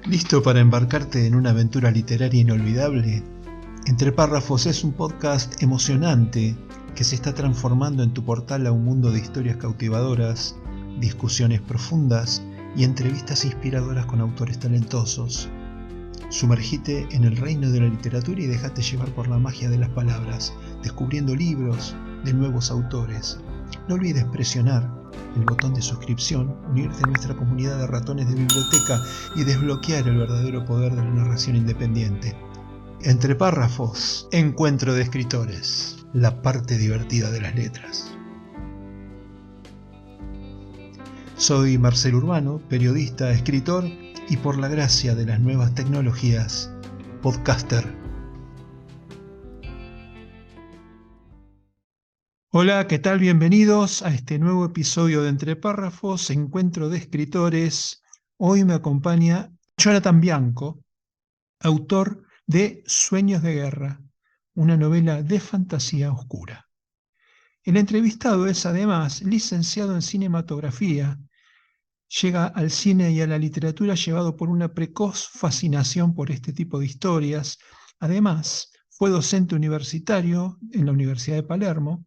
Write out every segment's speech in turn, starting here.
¿Listo para embarcarte en una aventura literaria inolvidable? Entre Párrafos es un podcast emocionante que se está transformando en tu portal a un mundo de historias cautivadoras, discusiones profundas y entrevistas inspiradoras con autores talentosos. Sumergite en el reino de la literatura y déjate llevar por la magia de las palabras, descubriendo libros de nuevos autores. No olvides presionar el botón de suscripción, unirte a nuestra comunidad de ratones de biblioteca y desbloquear el verdadero poder de la narración independiente. Entre Párrafos, encuentro de escritores, la parte divertida de las letras. Soy Marcel Urbano, periodista, escritor y por la gracia de las nuevas tecnologías, podcaster. Hola, ¿qué tal? Bienvenidos a este nuevo episodio de Entre Párrafos, encuentro de escritores. Hoy me acompaña Jonathan Bianco, autor de Sueños de Guerra, una novela de fantasía oscura. El entrevistado es además licenciado en cinematografía. Llega al cine y a la literatura llevado por una precoz fascinación por este tipo de historias. Además, fue docente universitario en la Universidad de Palermo,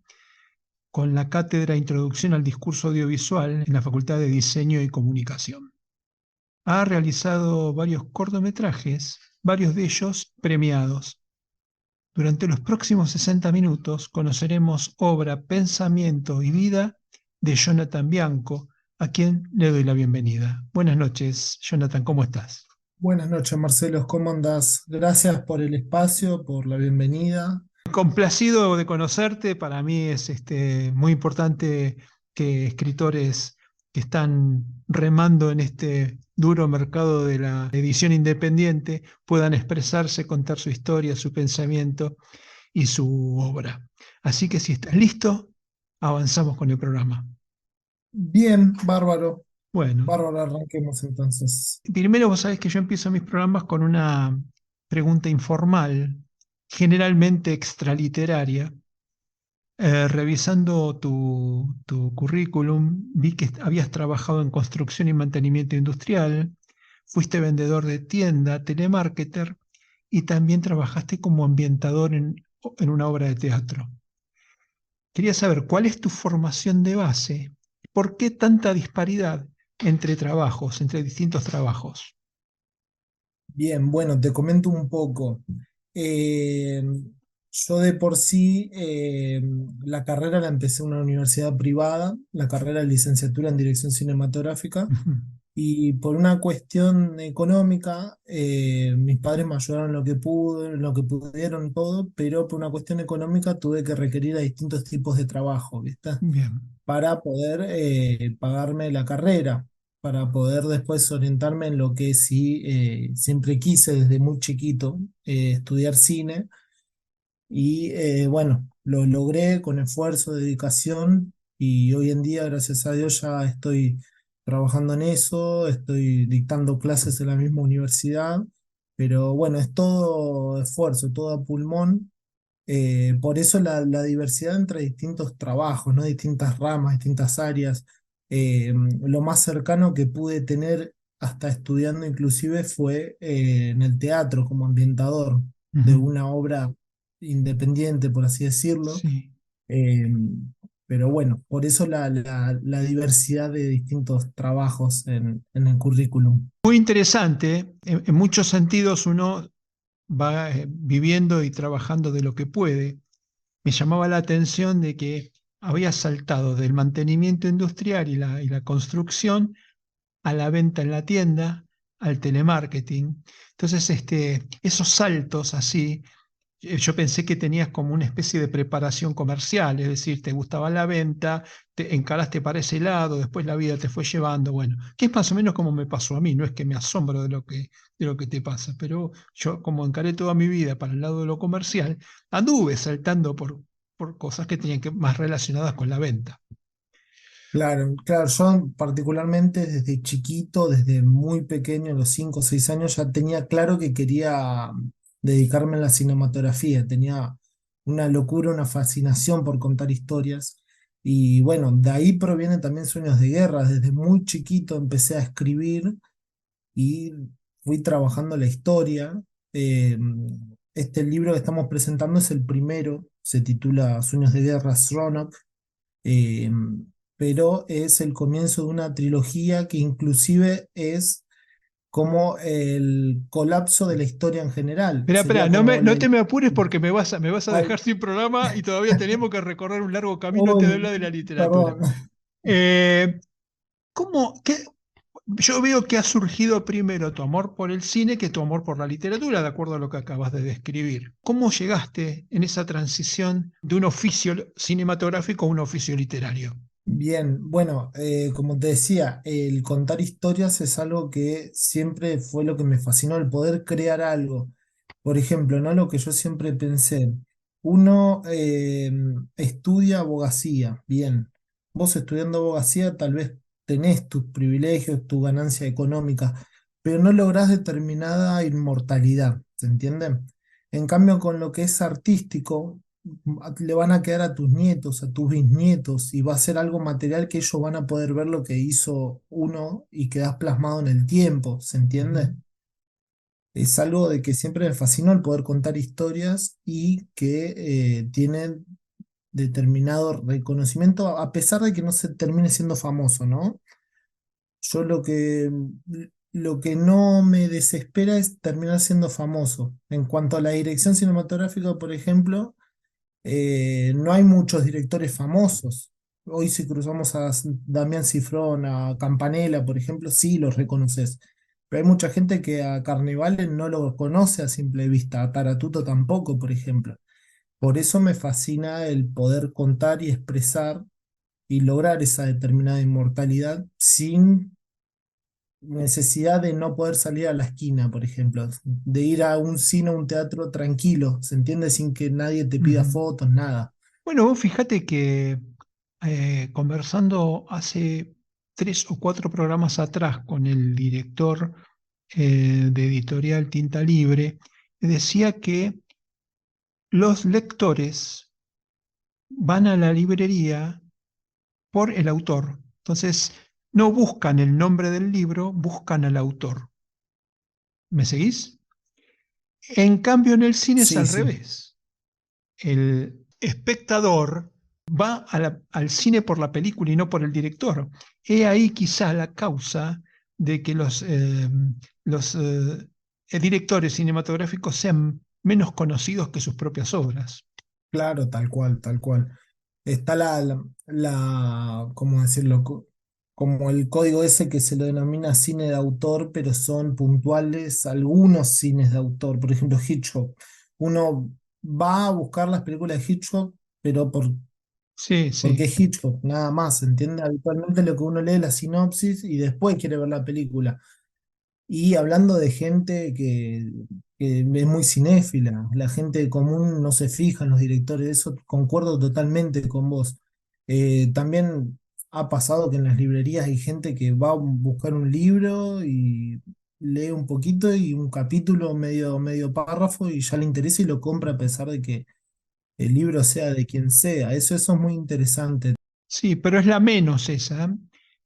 con la cátedra Introducción al Discurso Audiovisual en la Facultad de Diseño y Comunicación. Ha realizado varios cortometrajes, varios de ellos premiados. Durante los próximos 60 minutos conoceremos obra, pensamiento y vida de Jonathan Bianco, a quien le doy la bienvenida. Buenas noches, Jonathan, ¿cómo estás? Buenas noches, Marcelo, ¿cómo andás? Gracias por el espacio, por la bienvenida. Complacido de conocerte. Para mí es muy importante que escritores que están remando en este duro mercado de la edición independiente puedan expresarse, contar su historia, su pensamiento y su obra. Así que si estás listo, avanzamos con el programa. Bien, bárbaro, Bueno, bárbaro, arranquemos entonces. primero vos sabés que yo empiezo mis programas con una pregunta informal, generalmente extraliteraria. Revisando tu currículum, vi que habías trabajado en construcción y mantenimiento industrial, fuiste vendedor de tienda, telemarketer y también trabajaste como ambientador en una obra de teatro. Quería saber cuál es tu formación de base, por qué tanta disparidad entre trabajos, entre distintos trabajos. Bien, bueno, te comento un poco. Eh, yo de por sí, la carrera la empecé en una universidad privada, la carrera de licenciatura en dirección cinematográfica. Ujú. Y por una cuestión económica, mis padres me ayudaron en lo que pudo, en lo que pudieron todo, pero por una cuestión económica tuve que requerir a distintos tipos de trabajo, ¿viste? Bien. Para poder pagarme la carrera, para poder después orientarme en lo que sí siempre quise desde muy chiquito, estudiar cine. Y bueno, lo logré con esfuerzo, dedicación y hoy en día, gracias a Dios, ya estoy trabajando en eso, estoy dictando clases en la misma universidad, pero bueno, es todo esfuerzo, todo a pulmón. Por eso la diversidad entre distintos trabajos, ¿no? Distintas ramas, distintas áreas. Lo más cercano que pude tener hasta estudiando inclusive fue en el teatro como ambientador de Ujú. una obra independiente, por así decirlo. Sí. Eh, pero bueno, por eso la diversidad de distintos trabajos en el currículum. Muy interesante. En muchos sentidos uno va viviendo y trabajando de lo que puede. Me llamaba la atención de que había saltado del mantenimiento industrial y la construcción a la venta en la tienda, al telemarketing. Entonces, esos saltos así, yo pensé que tenías como una especie de preparación comercial, es decir, te gustaba la venta, te encaraste para ese lado, después la vida te fue llevando, bueno, que es más o menos como me pasó a mí. No es que me asombro de lo que te pasa, pero yo como encaré toda mi vida para el lado de lo comercial, anduve saltando por cosas que tenían que más relacionadas con la venta. Claro, claro, yo particularmente desde chiquito, desde muy pequeño, a los 5 o 6 años, ya tenía claro que quería dedicarme a la cinematografía, tenía una locura, una fascinación por contar historias. Y bueno, de ahí provienen también Sueños de Guerra, desde muy chiquito empecé a escribir y fui trabajando la historia. Eh, este libro que estamos presentando es el primero, se titula Sueños de Guerra Roanoke, eh, pero es el comienzo de una trilogía que inclusive es como el colapso de la historia en general. Espera, espera, Sería como no la... te me apures porque me vas a Ay, dejar sin programa y todavía tenemos que recorrer un largo camino antes de uy, hablar de la literatura. perdón. Eh, ¿Cómo, qué, yo veo que ha surgido primero tu amor por el cine que tu amor por la literatura, de acuerdo a lo que acabas de describir. ¿Cómo llegaste en esa transición de un oficio cinematográfico a un oficio literario? Bien, bueno, como te decía, el contar historias es algo que siempre fue lo que me fascinó, el poder crear algo. Por ejemplo, ¿no? Lo que yo siempre pensé, uno estudia abogacía, bien, vos estudiando abogacía tal vez tenés tus privilegios, tu ganancia económica, pero no lográs determinada inmortalidad, ¿se entiende? En cambio, con lo que es artístico, le van a quedar a tus nietos, a tus bisnietos, y va a ser algo material que ellos van a poder ver lo que hizo uno y quedás plasmado en el tiempo, ¿se entiende? Ujú. Es algo de que siempre me fascinó el poder contar historias y que tienen determinado reconocimiento, a pesar de que no se termine siendo famoso, ¿no? Yo lo que no me desespera es terminar siendo famoso. En cuanto a la dirección cinematográfica, por ejemplo, no hay muchos directores famosos. Hoy si cruzamos a Damián Cifrón, a Campanella, por ejemplo, sí los reconoces. Pero hay mucha gente que a Carnevale no lo conoce a simple vista, a Taratuto tampoco, por ejemplo. Por eso me fascina el poder contar y expresar y lograr esa determinada inmortalidad sin necesidad de no poder salir a la esquina, por ejemplo, de ir a un cine o un teatro tranquilo, ¿se entiende? Sin que nadie te pida Ujú. fotos, nada. Bueno, vos fíjate que conversando hace 3 o 4 programas atrás con el director de editorial Tinta Libre, decía que los lectores van a la librería por el autor. Entonces, no buscan el nombre del libro, buscan al autor. ¿Me seguís? En cambio, en el cine es Sí, al sí, revés. El espectador va al cine por la película y no por el director. He ahí quizá la causa de que los directores cinematográficos sean menos conocidos que sus propias obras. claro, tal cual, tal cual. Está ¿cómo decirlo? Como el código ese que se lo denomina cine de autor, pero son puntuales algunos cines de autor. Por ejemplo, Hitchcock. Uno va a buscar las películas de Hitchcock, pero Sí, porque sí, es Hitchcock, nada más, ¿se entiende? Habitualmente lo que uno lee es la sinopsis y después quiere ver la película. Y hablando de gente que es muy cinéfila, la gente común no se fija en los directores, eso concuerdo totalmente con vos. También ha pasado que en las librerías hay gente que va a buscar un libro y lee un poquito y un capítulo, medio párrafo y ya le interesa y lo compra a pesar de que el libro sea de quien sea. Eso es muy interesante. sí, pero es la menos esa.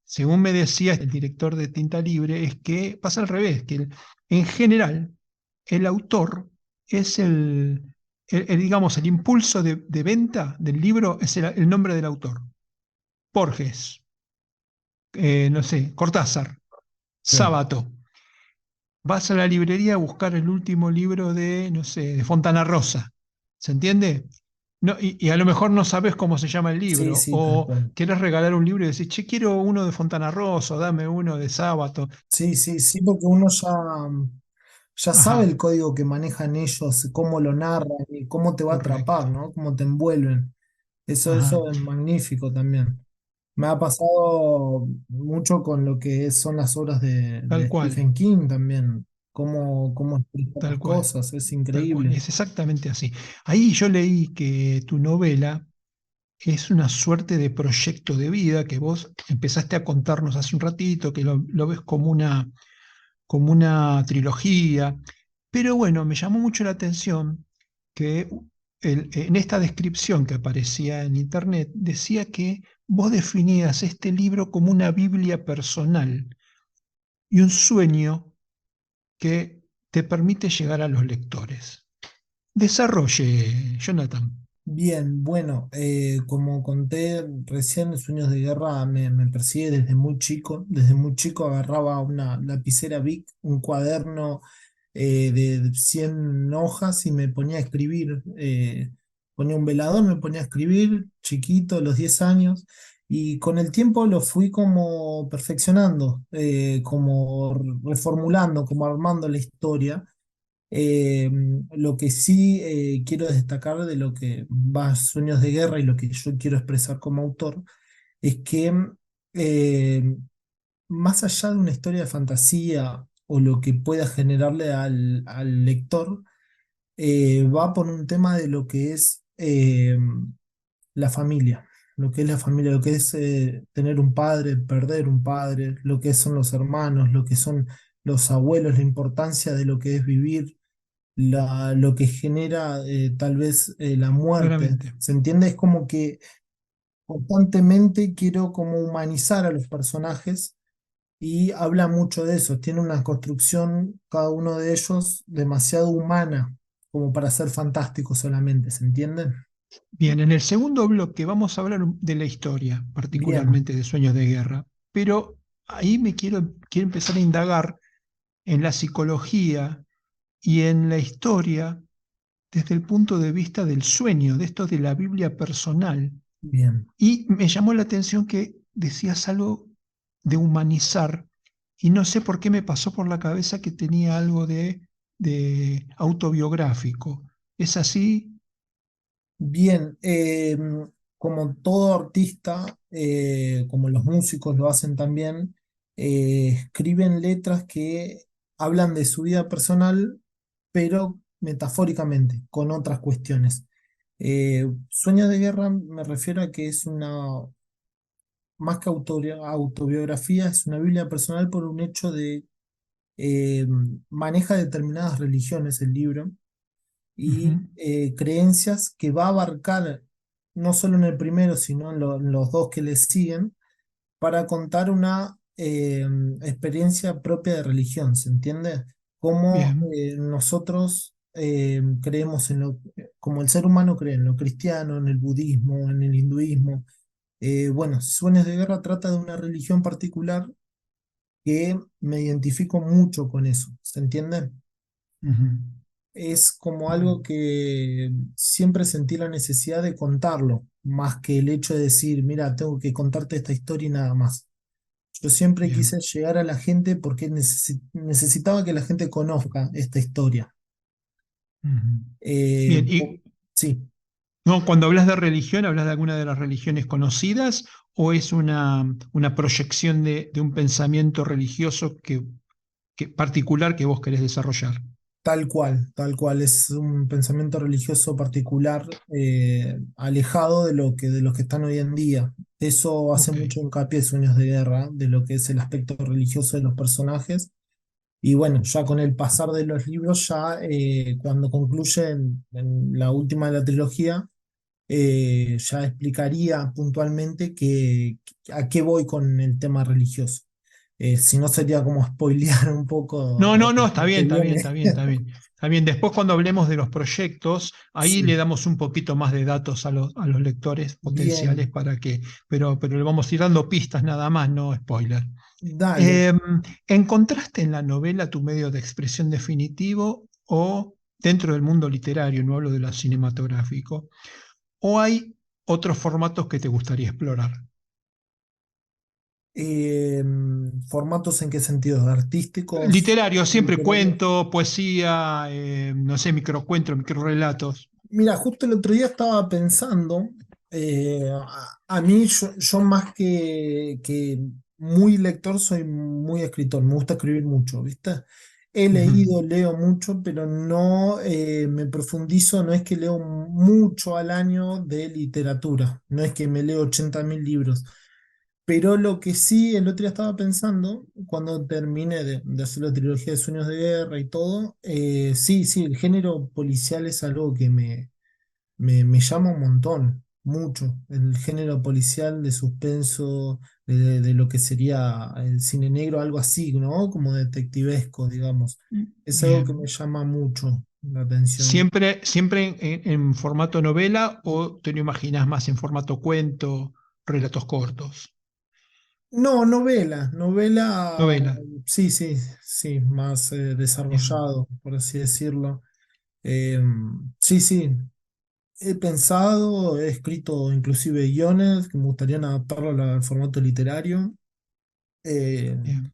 Según me decía el director de Tinta Libre, es que pasa al revés, que en general el autor es digamos, el impulso de venta del libro es el nombre del autor. Borges, no sé, Cortázar, Sí, Sábato. Vas a la librería a buscar el último libro de, no sé, de Fontana Rosa. ¿Se entiende? No, y a lo mejor no sabes cómo se llama el sí, libro, sí, tal o cual. quieres regalar un libro y decís, che, quiero uno de Fontana Rosa, o dame uno de Sábato. Sí, sí, sí, porque uno ya sabe Ajá, el código que manejan ellos, cómo lo narran y cómo te va a correcto. atrapar, ¿no? Cómo te envuelven. Ajá, Eso es magnífico también. Me ha pasado mucho con lo que son las obras tal de cual, Stephen King también, cómo explica las tal cual, cosas, es tal cual. increíble. Es exactamente así. Ahí yo leí que tu novela es una suerte de proyecto de vida que vos empezaste a contarnos hace un ratito, que lo ves como una trilogía. Pero bueno, me llamó mucho la atención que en esta descripción que aparecía en internet decía que vos definías este libro como una Biblia personal y un sueño que te permite llegar a los lectores. Desarrolle, Jonathan. Bien, bueno, como conté recién, Sueños de Guerra me persigue desde muy chico. Desde muy chico agarraba una lapicera Bic, un cuaderno de 100 hojas y me ponía a escribir. Ponía un velador, me ponía a escribir, chiquito, a los 10 años. Y con el tiempo lo fui como perfeccionando, como reformulando, como armando la historia. Eh, lo que sí quiero destacar de lo que va Sueños de Guerra y lo que yo quiero expresar como autor es que eh, más allá de una historia de fantasía o lo que pueda generarle al lector, va por un tema de lo que es la familia, lo que es la familia, lo que es tener un padre, perder un padre, lo que son los hermanos, lo que son los abuelos, la importancia de lo que es vivir lo que genera tal vez la muerte. Claramente. ¿Se entiende? Es como que constantemente quiero como humanizar a los personajes y habla mucho de eso. Tiene una construcción, cada uno de ellos, demasiado humana como para ser fantástico solamente. ¿Se entiende? Bien, en el segundo bloque vamos a hablar de la historia, Bien, particularmente de Sueños de Guerra, pero ahí quiero empezar a indagar en la psicología y en la historia desde el punto de vista del sueño, de esto de la Biblia personal. bien. Y me llamó la atención que decías algo de humanizar, y no sé por qué me pasó por la cabeza que tenía algo de autobiográfico. ¿Es así? Bien, como todo artista, como los músicos lo hacen también, escriben letras que hablan de su vida personal, pero metafóricamente, con otras cuestiones. Sueños de Guerra me refiero a que es una, más que autobiografía, es una Biblia personal por un hecho de eh, maneja determinadas religiones el libro y Ujú. creencias que va a abarcar no solo en el primero, sino en los dos que le siguen, para contar una experiencia propia de religión, ¿se entiende? Cómo Bien. nosotros creemos en lo, como el ser humano cree en lo cristiano, en el budismo, en el hinduismo. Bueno, Sueños de Guerra trata de una religión particular que me identifico mucho con eso, ¿se entiende? Ujú. Es como algo Bien, que siempre sentí la necesidad de contarlo, más que el hecho de decir, mira, tengo que contarte esta historia y nada más. Yo siempre bien. quise llegar a la gente porque necesitaba que la gente conozca esta historia. Ujú. Eh, Bien, po- sí, no, cuando hablas de religión, ¿hablas de alguna de las religiones conocidas o es una proyección de un pensamiento religioso particular que vos querés desarrollar? tal cual. Es un pensamiento religioso particular, alejado de de los que están hoy en día. Eso hace Ok. mucho hincapié en Sueños de Guerra, de lo que es el aspecto religioso de los personajes. Y bueno, ya con el pasar de los libros, ya cuando concluye en la última de la trilogía, ya explicaría puntualmente a qué voy con el tema religioso. Si no sería como spoilear un No, poco no, no, está lo bien, que está bien, está viene. bien, está bien. Está bien, después cuando hablemos de los proyectos, ahí le Sí, damos un poquito más de datos a los lectores potenciales bien, pero le vamos a ir dando pistas nada más, no spoiler. dale. Eh, ¿Encontraste en la novela tu medio de expresión definitivo o dentro del mundo literario, no hablo de lo cinematográfico, o hay otros formatos que te gustaría explorar? Eh, ¿Formatos en qué sentido? ¿Artísticos? Literario, siempre ¿Literarios? cuento, poesía, no sé, microcuentos, microrelatos. Mira, justo el otro día estaba pensando, a mí yo más que muy lector soy muy escritor, me gusta escribir mucho, ¿viste? He Ujú, leído, leo mucho, pero no me profundizo, no es que leo mucho al año de literatura, no es que me leo 80.000 libros, pero lo que sí el otro día estaba pensando, cuando termine de hacer la trilogía de Sueños de Guerra y todo, sí, sí, el género policial es algo que me llama un montón. mucho. El género policial de suspenso, de lo que sería el cine negro, algo así, ¿no? Como detectivesco, digamos. Es algo que me Bien. llama mucho la atención. ¿Siempre en formato novela o te lo imaginas más en formato cuento, relatos cortos? No, novela, Novela. sí, sí, sí, más Bien, desarrollado, por así decirlo. Eh, sí, sí, he pensado, he escrito inclusive guiones que me gustaría adaptarlo al formato literario. Eh, bien.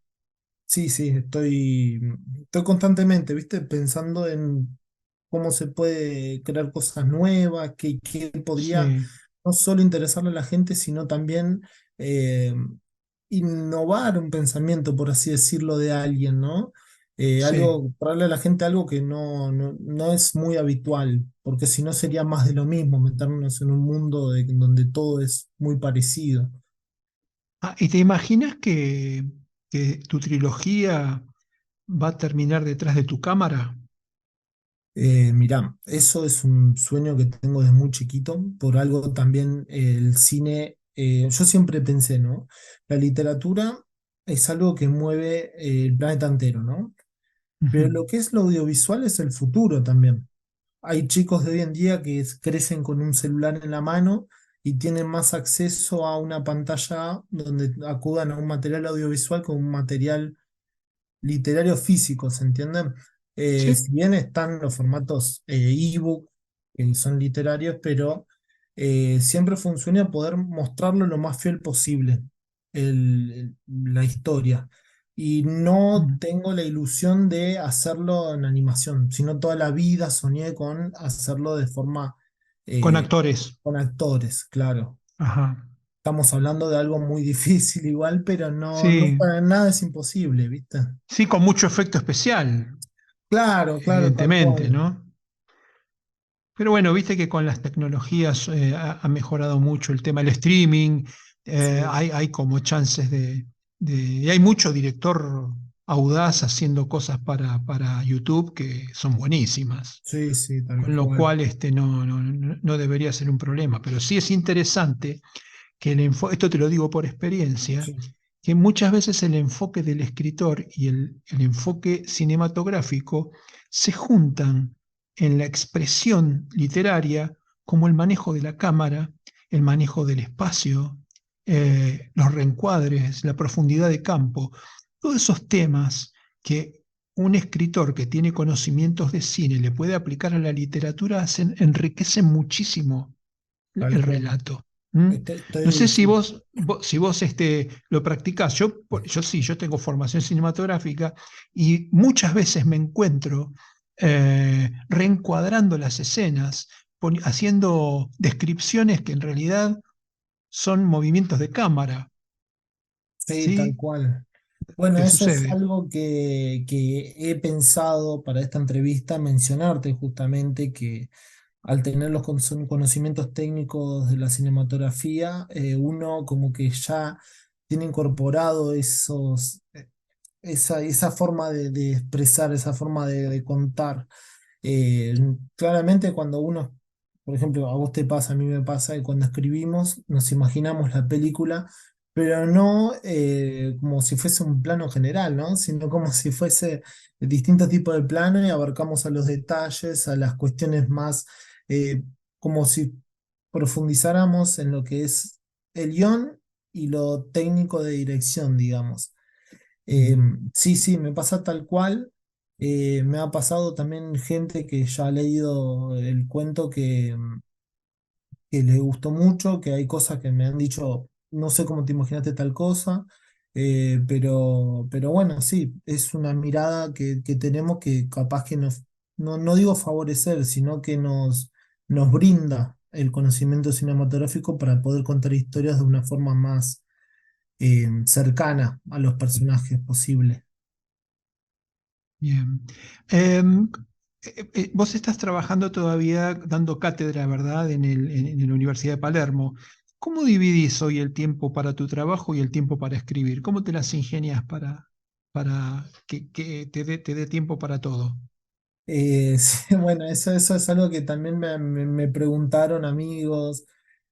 sí, sí, estoy constantemente, ¿viste? Pensando en cómo se puede crear cosas nuevas, qué podría Sí, no solo interesarle a la gente, sino también eh, innovar un pensamiento, por así decirlo, de alguien, ¿no? sí. Algo, darle a la gente algo que no es muy habitual, porque si no sería más de lo mismo, meternos en un mundo donde todo es muy parecido. Ah, ¿y te imaginas que tu trilogía va a terminar detrás de tu cámara? Mirá, eso es un sueño que tengo desde muy chiquito, por algo también el cine, yo siempre pensé, ¿no? La literatura es algo que mueve el planeta entero, ¿no? Ujú. Pero lo que es lo audiovisual es el futuro también. Hay chicos de hoy en día que crecen con un celular en la mano y tienen más acceso a una pantalla donde acudan a un material audiovisual con un material literario físico, ¿se entienden? Sí. Si bien están los formatos ebook, que son literarios, pero siempre funciona poder mostrarlo lo más fiel posible, la historia. Y no Mm. tengo la ilusión de hacerlo en animación, sino toda la vida soñé con hacerlo de forma Con eh, actores. con actores, claro. Ajá. Estamos hablando de algo muy difícil igual, pero no Sí, para nada es imposible, ¿viste? sí, con mucho efecto especial, Claro, claro, tal evidentemente, cual. ¿no? Pero bueno, viste que con las tecnologías ha mejorado mucho el tema del streaming, Sí, hay como chances y hay mucho director audaz haciendo cosas para YouTube que son buenísimas, sí, sí, tal con lo cual. cual no debería ser un problema. Pero sí es interesante que esto te lo digo por experiencia, Sí, que muchas veces el enfoque del escritor y el enfoque cinematográfico se juntan en la expresión literaria como el manejo de la cámara, el manejo del espacio, los reencuadres, la profundidad de campo, todos esos temas que un escritor que tiene conocimientos de cine le puede aplicar a la literatura enriquecen muchísimo tal el cual. relato. ¿Mm? No sé si Sí, vos lo practicás. Yo sí, yo tengo formación cinematográfica y muchas veces me encuentro reencuadrando las escenas, haciendo descripciones que en realidad son movimientos de cámara. sí, tal ¿Sí? cual. Bueno, ¿Te eso es sucede? algo que he pensado para esta entrevista, mencionarte justamente que al tener los conocimientos técnicos de la cinematografía, uno como que ya tiene incorporado esa forma de expresar, esa forma de contar. Eh, Claramente cuando uno, por ejemplo, a vos te pasa, a mí me pasa, que cuando escribimos nos imaginamos la película, pero no como si fuese un plano general, ¿no? Sino como si fuese distintos tipos de plano y abarcamos a los detalles, a las cuestiones más, como si profundizáramos en lo que es el guión y lo técnico de dirección, digamos. Eh, Mm. sí, sí, me pasa tal cual. Me ha pasado también gente que ya ha leído el cuento que le gustó mucho, que hay cosas que me han dicho, no sé cómo te imaginaste tal cosa, pero bueno, sí, es una mirada que tenemos que capaz que no digo favorecer, sino que nos brinda el conocimiento cinematográfico para poder contar historias de una forma más cercana a los personajes posible. Bien. Vos estás trabajando todavía dando cátedra, ¿verdad? En la Universidad de Palermo. ¿Cómo dividís hoy el tiempo para tu trabajo y el tiempo para escribir? ¿Cómo te las ingenias para que te dé tiempo para todo? Sí, bueno, eso es algo que también me preguntaron amigos.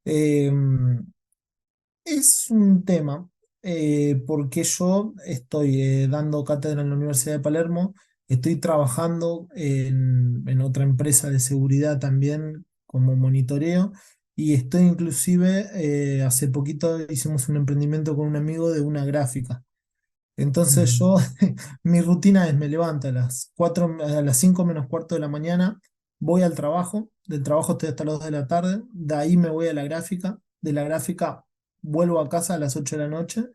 Eh, es un tema, porque yo estoy dando cátedra en la Universidad de Palermo, estoy trabajando en otra empresa de seguridad también como monitoreo y estoy inclusive, hace poquito hicimos un emprendimiento con un amigo de una gráfica. Entonces Mm. yo, mi rutina es me levanto a las 4, a las 5 menos cuarto de la mañana, voy al trabajo, del trabajo estoy hasta las 2 de la tarde, de ahí me voy a la gráfica, de la gráfica vuelvo a casa a las 8 de la noche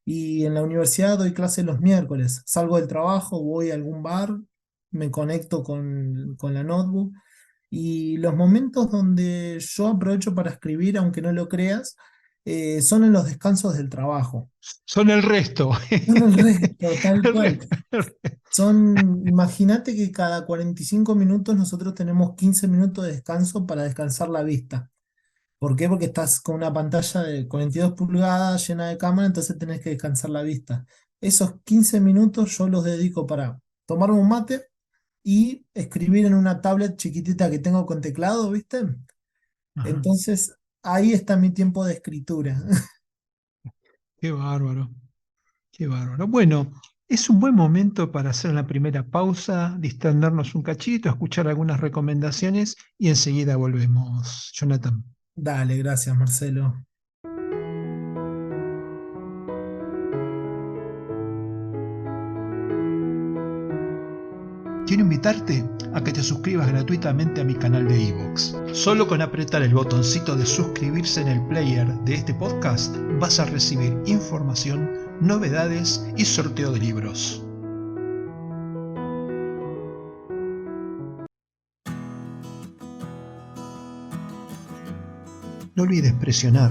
y en la universidad doy clase los miércoles. Salgo del trabajo, voy a algún bar, me conecto con la notebook y los momentos donde yo aprovecho para escribir, aunque no lo creas, son en los descansos del trabajo. Son el resto. Son el resto, tal El cual. resto. Imagínate que cada 45 minutos nosotros tenemos 15 minutos de descanso para descansar la vista. ¿Por qué? Porque estás con una pantalla de 42 pulgadas llena de cámara, entonces tenés que descansar la vista. Esos 15 minutos yo los dedico para tomarme un mate y escribir en una tablet chiquitita que tengo con teclado, ¿viste? Ajá. Entonces ahí está mi tiempo de escritura. Qué bárbaro, qué bárbaro. Bueno, es un buen momento para hacer la primera pausa, distendernos un cachito, escuchar algunas recomendaciones y enseguida volvemos. Jonathan. Dale, gracias, Marcelo. Quiero invitarte a que te suscribas gratuitamente a mi canal de iVoox. Solo con apretar el botoncito de suscribirse en el player de este podcast vas a recibir información, novedades y sorteo de libros. No olvides presionar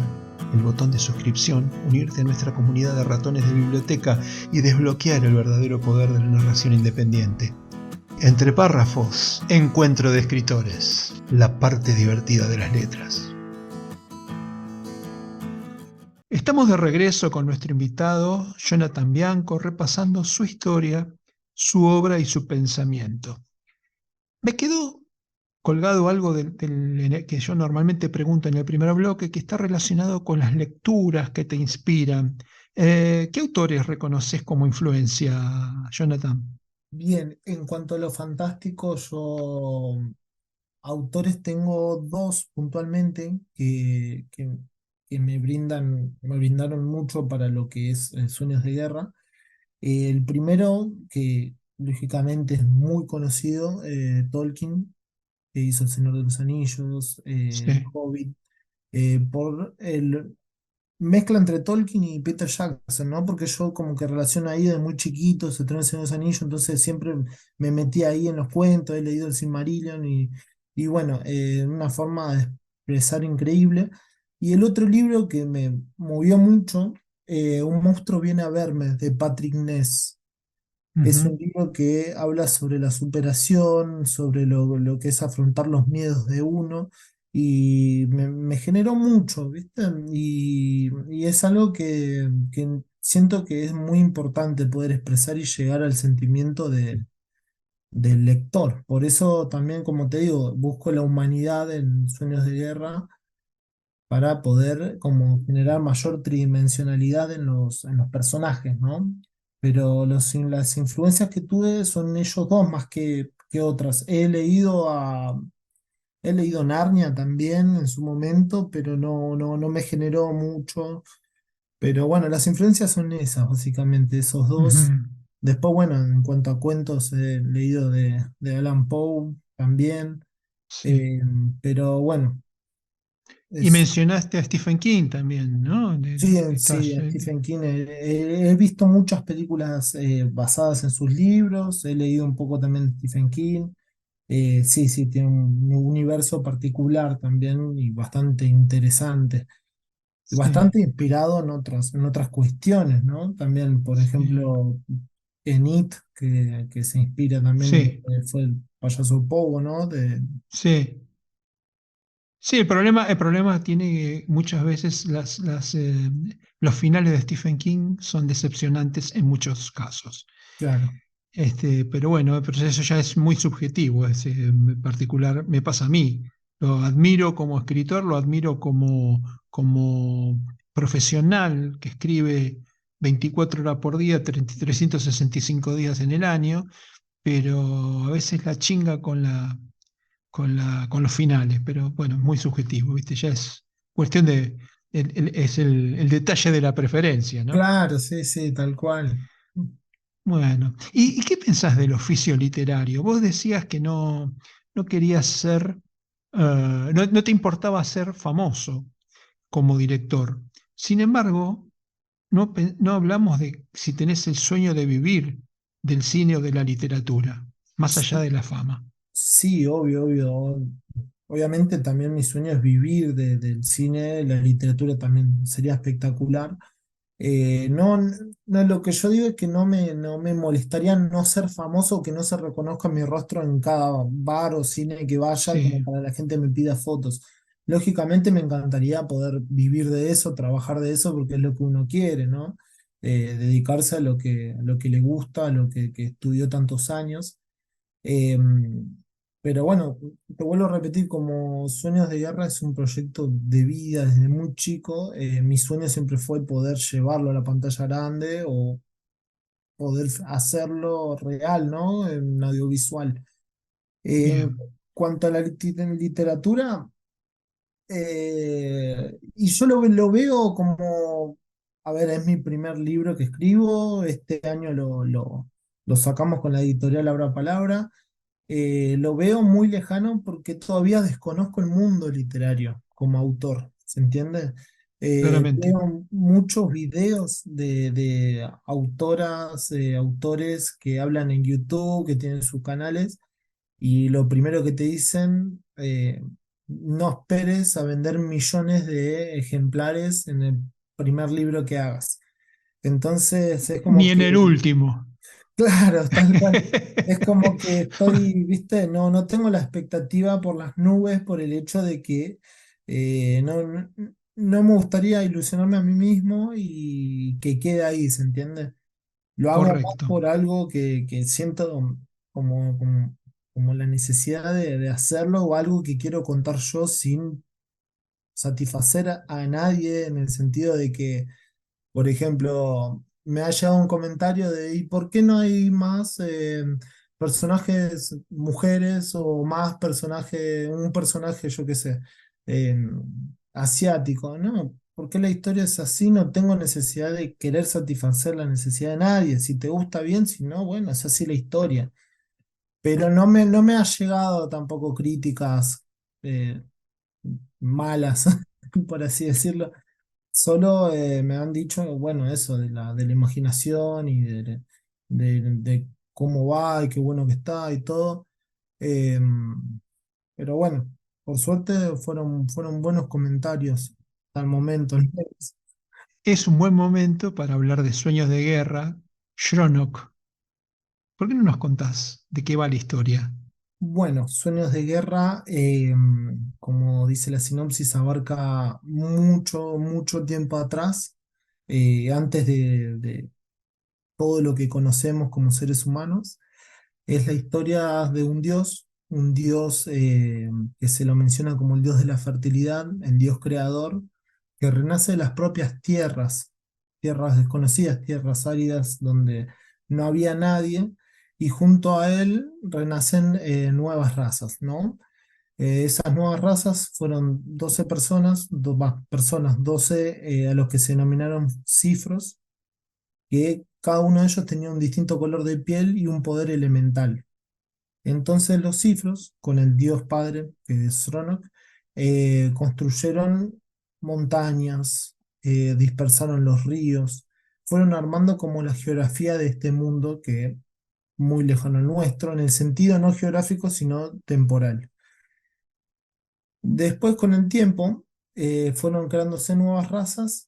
el botón de suscripción, unirte a nuestra comunidad de ratones de biblioteca y desbloquear el verdadero poder de la narración independiente. Entre párrafos, encuentro de escritores, la parte divertida de las letras. Estamos de regreso con nuestro invitado, Jonathan Bianco, repasando su historia, su obra y su pensamiento. Me quedó colgado algo que yo normalmente pregunto en el primer bloque, que está relacionado con las lecturas que te inspiran. ¿Qué autores reconoces como influencia, Jonathan? Bien, en cuanto a lo fantástico, yo autores tengo dos puntualmente que me brindaron mucho para lo que es Sueños de Guerra. El primero, que lógicamente es muy conocido, Tolkien, que hizo El Señor de los Anillos, El Sí. Hobbit, por el mezcla entre Tolkien y Peter Jackson, ¿no? Porque yo como que relaciono ahí de muy chiquito, se trae el Señor de los Anillos, entonces siempre me metí ahí en los cuentos, he leído el Silmarillion y bueno, una forma de expresar increíble. Y el otro libro que me movió mucho, Un monstruo viene a verme, de Patrick Ness. Es un Ujú. libro que habla sobre la superación, sobre lo que es afrontar los miedos de uno, y me generó mucho, ¿viste? Y es algo que siento que es muy importante poder expresar y llegar al sentimiento del lector. Por eso también, como te digo, busco la humanidad en Sueños de Guerra para poder como generar mayor tridimensionalidad en los personajes, ¿no? Pero las influencias que tuve son ellos dos más que otras. He leído Narnia también en su momento, pero no me generó mucho. Pero bueno, las influencias son esas, básicamente, esos dos. Ujú. Después, bueno, en cuanto a cuentos, he leído de Alan Poe también. Sí. eh, pero bueno, Y es. mencionaste a Stephen King también, ¿no? Sí, sí, Estás, a Stephen King. He visto muchas películas basadas en sus libros, he leído un poco también de Stephen King. Sí, sí, tiene un universo particular también y bastante interesante. Y sí, bastante inspirado en otras cuestiones, ¿no? También, por sí, ejemplo, en It, que se inspira también en lo sí, que fue el payaso Pogo, ¿no? sí. Sí, el problema tiene que muchas veces los finales de Stephen King son decepcionantes en muchos casos. Claro, Pero bueno, pero eso ya es muy subjetivo, en particular me pasa a mí. Lo admiro como escritor, lo admiro como profesional que escribe 24 horas por día, 365 días en el año, pero a veces la chinga con los finales, pero bueno, es muy subjetivo, ¿viste? Ya es cuestión de, es el detalle de la preferencia, ¿no? Claro, sí, sí, tal cual. Bueno, ¿y qué pensás del oficio literario? Vos decías que no querías ser, no te importaba ser famoso como director. Sin embargo, no hablamos de si tenés el sueño de vivir del cine o de la literatura, más allá Sí, de la fama. sí, obvio, obvio. Obviamente también mi sueño es vivir del cine, la literatura también sería espectacular. No, no, lo que yo digo es que no me molestaría no ser famoso, que no se reconozca mi rostro en cada bar o cine que vaya, Sí, como para la gente me pida fotos. Lógicamente me encantaría poder vivir de eso, trabajar de eso, porque es lo que uno quiere, ¿no? Dedicarse a lo que le gusta, a lo que estudió tantos años. Eh, pero bueno, te vuelvo a repetir, como Sueños de Guerra es un proyecto de vida desde muy chico. Mi sueño siempre fue poder llevarlo a la pantalla grande o poder hacerlo real, ¿no? En audiovisual. En bien, cuanto a la literatura, y yo lo veo como, a ver, es mi primer libro que escribo. Este año lo sacamos con la editorial Abra Palabra. Lo veo muy lejano porque todavía desconozco el mundo literario como autor, ¿se entiende? claramente. Veo muchos videos de autoras, autores que hablan en YouTube, que tienen sus canales, y lo primero que te dicen, no esperes a vender millones de ejemplares en el primer libro que hagas. Entonces es como Ni en que el último. claro, tal cual. Es como que estoy, viste, no tengo la expectativa por las nubes por el hecho de que no me gustaría ilusionarme a mí mismo y que quede ahí, ¿se entiende? Lo hago más Correcto. por algo que siento como, como, como la necesidad de hacerlo o algo que quiero contar yo sin satisfacer a nadie en el sentido de que por ejemplo, me ha llegado un comentario de ¿y por qué no hay más personajes mujeres o más personajes, un personaje, yo qué sé, eh, asiático? ¿No? ¿Por qué la historia es así? No tengo necesidad de querer satisfacer la necesidad de nadie. Si te gusta bien, si no, bueno, es así la historia. Pero no me ha llegado tampoco críticas eh, malas, por así decirlo. Solo me han dicho, bueno, eso de la imaginación y de cómo va y qué bueno que está y todo. Eh, pero bueno, por suerte fueron buenos comentarios hasta el momento. Es un buen momento para hablar de Sueños de Guerra, Shronok. ¿Por qué no nos contás de qué va la historia? Bueno, Sueños de Guerra, como dice la sinopsis, abarca mucho, mucho tiempo atrás, antes de todo lo que conocemos como seres humanos. Es la historia de un dios que se lo menciona como el dios de la fertilidad, el dios creador, que renace de las propias tierras, tierras desconocidas, tierras áridas donde no había nadie, y junto a él renacen nuevas razas, ¿no? Esas nuevas razas fueron 12 personas, 12 a los que se denominaron cifros, que cada uno de ellos tenía un distinto color de piel y un poder elemental. Entonces los cifros, con el dios padre, que es Ronok, construyeron montañas, dispersaron los ríos, fueron armando como la geografía de este mundo que es muy lejano al nuestro, en el sentido no geográfico, sino temporal. Después, con el tiempo, fueron creándose nuevas razas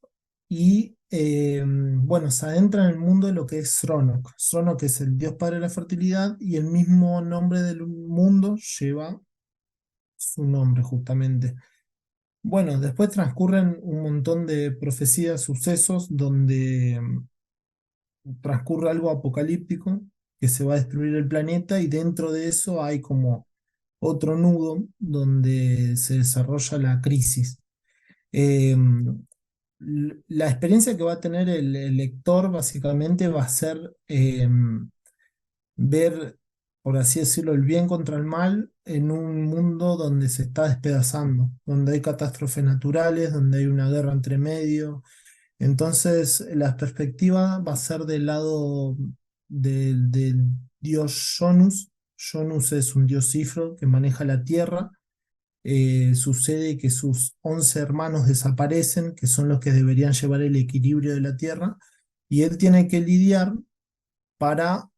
y, bueno, se adentra en el mundo de lo que es Sronok. Sronok es el dios padre de la fertilidad y el mismo nombre del mundo lleva su nombre justamente. Bueno, después transcurren un montón de profecías, sucesos donde transcurre algo apocalíptico, que se va a destruir el planeta y dentro de eso hay como otro nudo donde se desarrolla la crisis. Eh, la experiencia que va a tener el lector básicamente va a ser ver, por así decirlo, el bien contra el mal en un mundo donde se está despedazando, donde hay catástrofes naturales, donde hay una guerra entre medio. Entonces, la perspectiva va a ser del lado del dios Jonus. Jonus es un dios cifro que maneja la tierra. Sucede que sus 11 hermanos desaparecen, que son los que deberían llevar el equilibrio de la tierra, y él tiene que lidiar para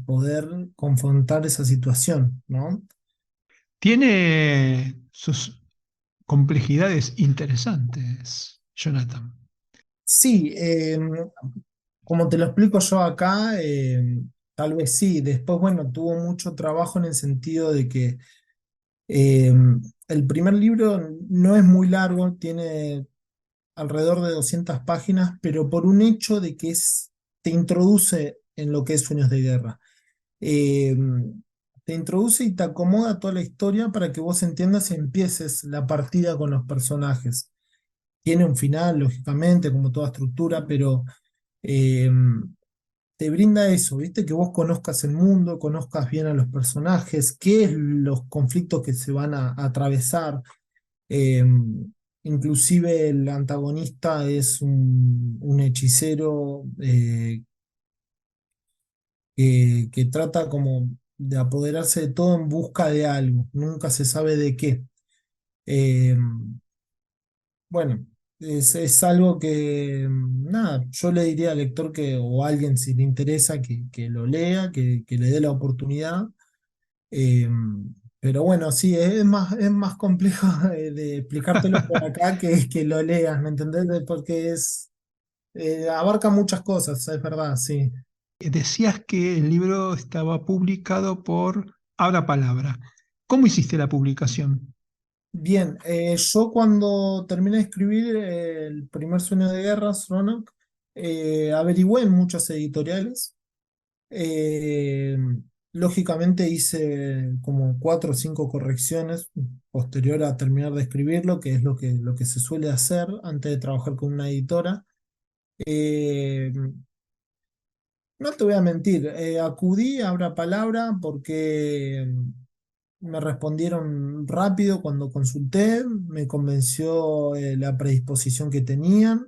poder confrontar esa situación, ¿no? Tiene sus complejidades interesantes, Jonathan. Sí, como te lo explico yo acá, tal vez sí. Después, bueno, tuvo mucho trabajo en el sentido de que eh, el primer libro no es muy largo, tiene alrededor de 200 páginas, pero por un hecho de que te introduce en lo que es Sueños de Guerra. Eh, Te introduce y te acomoda toda la historia para que vos entiendas y empieces la partida con los personajes. Tiene un final, lógicamente, como toda estructura, pero eh, te brinda eso, ¿viste? Que vos conozcas el mundo, conozcas bien a los personajes, qué es los conflictos que se van a atravesar. Eh, Inclusive el antagonista es un hechicero que trata como de apoderarse de todo en busca de algo, nunca se sabe de qué. Eh, bueno, es algo que, nada, yo le diría al lector que, o a alguien si le interesa, que lo lea, que le dé la oportunidad. Eh, pero bueno, sí, es más complejo de explicártelo por acá que lo leas, ¿me entendés? Porque abarca muchas cosas, es verdad, sí. Decías que el libro estaba publicado por Habla Palabra. ¿Cómo hiciste la publicación? Bien, yo cuando terminé de escribir el primer Sueño de Guerra, Roanoke, averigüé en muchas editoriales. Eh, Lógicamente hice como 4 o 5 correcciones posterior a terminar de escribirlo, que es lo que se suele hacer antes de trabajar con una editora. Eh, no te voy a mentir, acudí a Abra Palabra porque me respondieron rápido cuando consulté, me convenció la predisposición que tenían,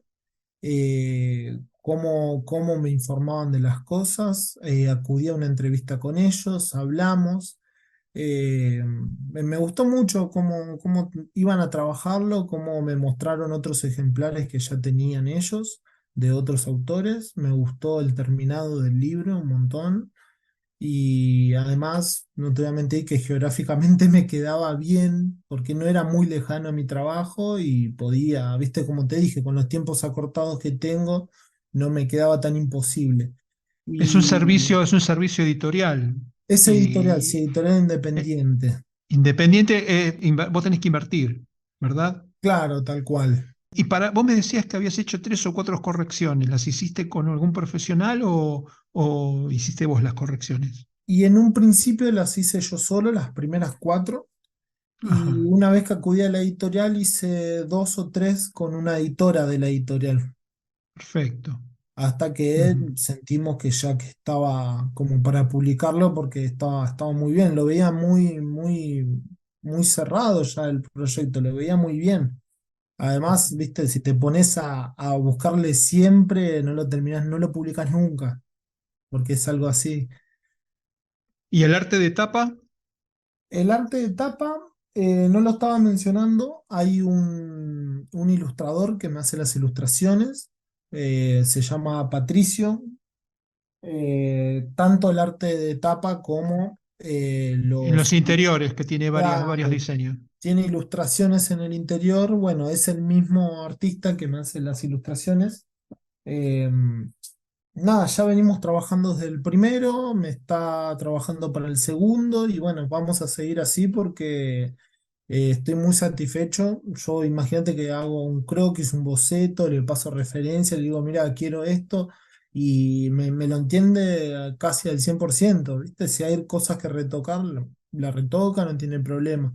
cómo me informaban de las cosas, acudí a una entrevista con ellos, hablamos. Me gustó mucho cómo iban a trabajarlo, cómo me mostraron otros ejemplares que ya tenían ellos de otros autores. Me gustó el terminado del libro un montón. Y además, no te voy a mentir que geográficamente me quedaba bien, porque no era muy lejano a mi trabajo y podía, viste, como te dije, con los tiempos acortados que tengo, no me quedaba tan imposible. Y Es un servicio editorial. es editorial, sí, Y, editorial eh, independiente. independiente, vos tenés que invertir, ¿verdad? Claro, tal cual. Y vos me decías que habías hecho 3 o 4 correcciones. ¿Las hiciste con algún profesional o hiciste vos las correcciones? Y en un principio las hice yo solo, las primeras 4, y Ajá, una vez que acudí a la editorial hice 2 o 3 con una editora de la editorial, perfecto. hasta que Ujú. sentimos que ya que estaba como para publicarlo porque estaba muy bien, lo veía muy cerrado ya el proyecto, lo veía muy bien. Además, viste, si te pones a buscarle siempre, no lo terminás, no lo publicas nunca, porque es algo así. ¿Y el arte de tapa? El arte de tapa, no lo estaba mencionando, hay un ilustrador que me hace las ilustraciones, se llama Patricio. Tanto el arte de tapa como En los los... interiores, que tiene varios Claro, diseños. tiene ilustraciones en el interior. Bueno, es el mismo artista que me hace las ilustraciones. Eh, Nada, ya venimos trabajando desde el primero, me está trabajando para el segundo y bueno, vamos a seguir así porque estoy muy satisfecho. Yo imagínate que hago un croquis, un boceto, le paso referencia, le digo, mira, quiero esto y me lo entiende casi al 100%, ¿viste? Si hay cosas que retocar, la retoca, no tiene problema.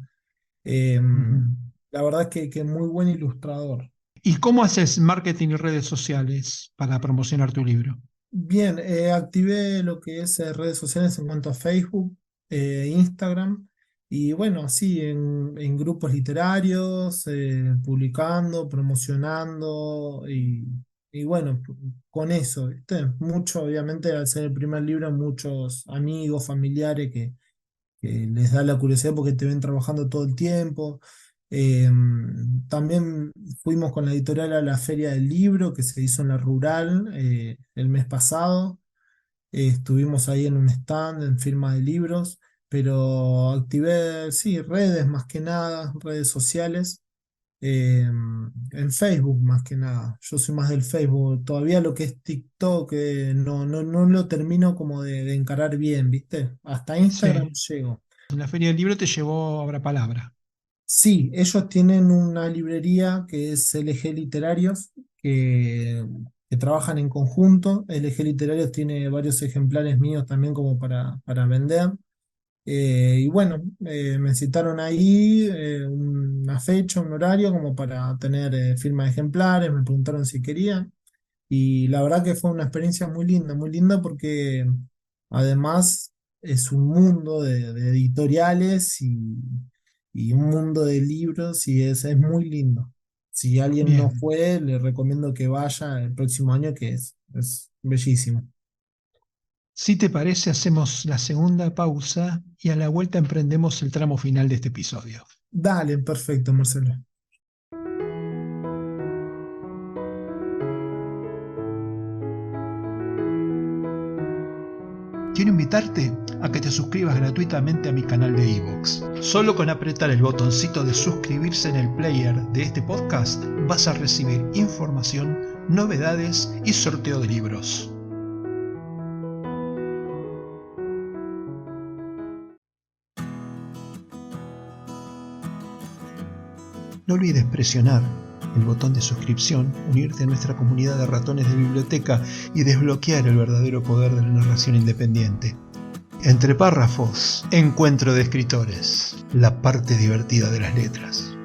Eh, Ujú. la verdad es que muy buen ilustrador. ¿Y cómo haces marketing y redes sociales para promocionar tu libro? Bien, activé lo que es redes sociales en cuanto a Facebook, Instagram, y bueno, sí, en grupos literarios, publicando, promocionando, y bueno, con eso, ¿viste? Mucho, obviamente, al ser el primer libro, muchos amigos, familiares que les da la curiosidad porque te ven trabajando todo el tiempo. Eh, También fuimos con la editorial a la Feria del Libro que se hizo en la Rural el mes pasado. Estuvimos ahí en un stand en firma de libros, pero activé, sí, redes más que nada, redes sociales. En Facebook más que nada. Yo soy más del Facebook. Todavía lo que es TikTok no lo termino como de encarar bien, ¿viste? Hasta Instagram Sí, llego. la Feria del Libro te llevó a Abra Palabra. Sí, ellos tienen una librería que es LG Literarios, que, que trabajan en conjunto. LG Literarios tiene varios ejemplares míos también como para vender. Y bueno, me citaron ahí una fecha, un horario como para tener firma de ejemplares, me preguntaron si quería. Y la verdad que fue una experiencia muy linda porque además es un mundo de editoriales y un mundo de libros y es muy lindo. Si alguien no Bien. fue, le recomiendo que vaya el próximo año, que es bellísimo. Si te parece, hacemos la segunda pausa y a la vuelta emprendemos el tramo final de este episodio. Dale, perfecto, Marcelo. Quiero invitarte a que te suscribas gratuitamente a mi canal de iVoox. Solo con apretar el botoncito de suscribirse en el player de este podcast vas a recibir información, novedades y sorteo de libros. No olvides presionar el botón de suscripción, unirte a nuestra comunidad de ratones de biblioteca y desbloquear el verdadero poder de la narración independiente. Entre párrafos, encuentro de escritores, la parte divertida de las letras.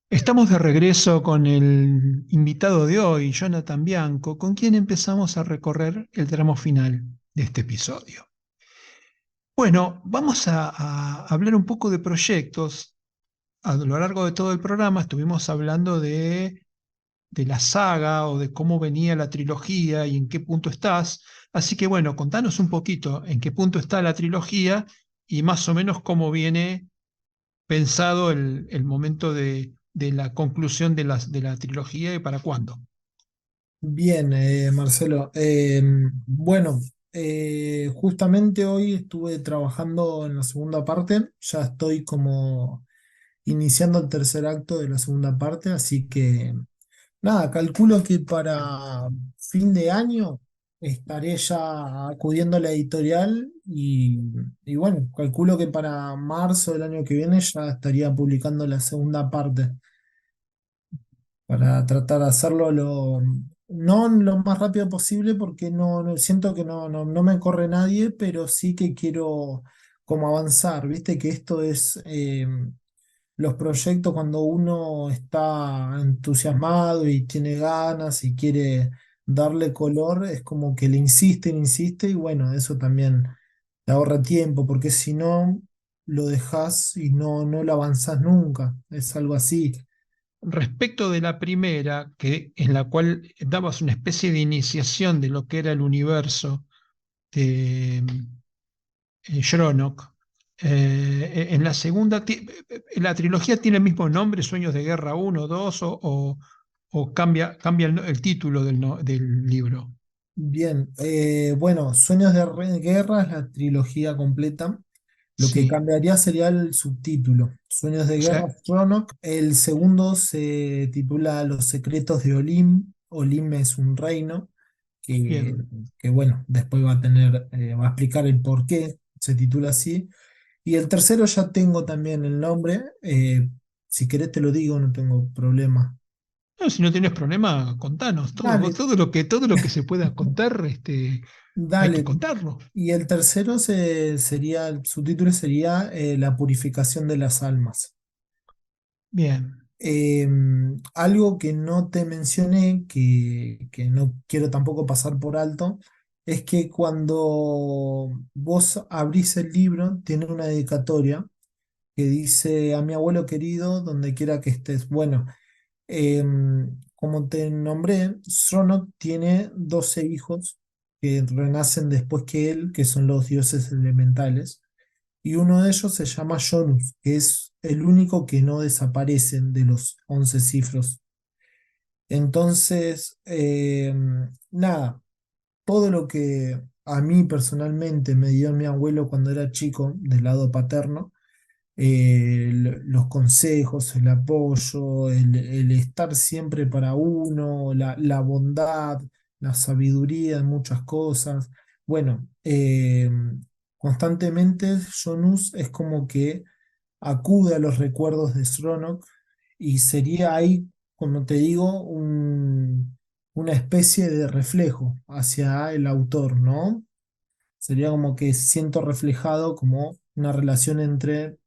Estamos de regreso con el invitado de hoy, Jonathan Bianco, con quien empezamos a recorrer el tramo final de este episodio. Bueno, vamos a hablar un poco de proyectos. A lo largo de todo el programa estuvimos hablando de la saga o de cómo venía la trilogía y en qué punto estás. Así que bueno, contanos un poquito en qué punto está la trilogía y más o menos cómo viene pensado el momento de la conclusión de la trilogía y para cuándo. Bien, Marcelo. Bueno, justamente hoy estuve trabajando en la segunda parte. Ya estoy como iniciando el tercer acto de la segunda parte, así que nada, calculo que para fin de año estaré ya acudiendo a la editorial y bueno, calculo que para marzo del año que viene ya estaría publicando la segunda parte para tratar de hacerlo no lo más rápido posible porque siento que no me corre nadie, pero sí que quiero como avanzar, viste que esto es los proyectos cuando uno está entusiasmado y tiene ganas y quiere darle color, es como que le insiste y bueno, eso también te ahorra tiempo porque si no lo dejas y no lo avanzás nunca, es algo así. Respecto de la primera, en la cual dabas una especie de iniciación de lo que era el universo de Shronok, en la segunda, la trilogía tiene el mismo nombre, Sueños de Guerra uno, 2, o cambia el título del libro. Bien, bueno, Sueños de Guerra es la trilogía completa. Lo que Sí, cambiaría sería el subtítulo. Sueños de o Guerra sea, Stronach. El segundo se titula Los secretos de Olim. Olim es un reino que, bien. que bueno, después va a tener, va a explicar el por qué se titula así. Y el tercero ya tengo también el nombre. Si querés te lo digo, no tengo problema. No, si no tienes problema, contanos todo. Dale, Todo lo que se pueda contar, hay que dale. contarlo. Y el tercero sería, el subtítulo sería La purificación de las almas. Bien. Algo que no te mencioné, que no quiero tampoco pasar por alto, es que cuando vos abrís el libro, tiene una dedicatoria que dice a mi abuelo querido, donde quiera que estés. Bueno, como te nombré, Sronok tiene 12 hijos que renacen después que él, que son los dioses elementales, y uno de ellos se llama Jonus, que es el único que no desaparecen de los 11 cifros. Entonces, nada, todo lo que a mí personalmente me dio mi abuelo cuando era chico, del lado paterno, los consejos, el apoyo, el estar siempre para uno, la bondad, la sabiduría en muchas cosas. Bueno, constantemente Jonus es como que acude a los recuerdos de Sronok y sería ahí, como te digo, una especie de reflejo hacia el autor, ¿no? Sería como que siento reflejado como una relación entre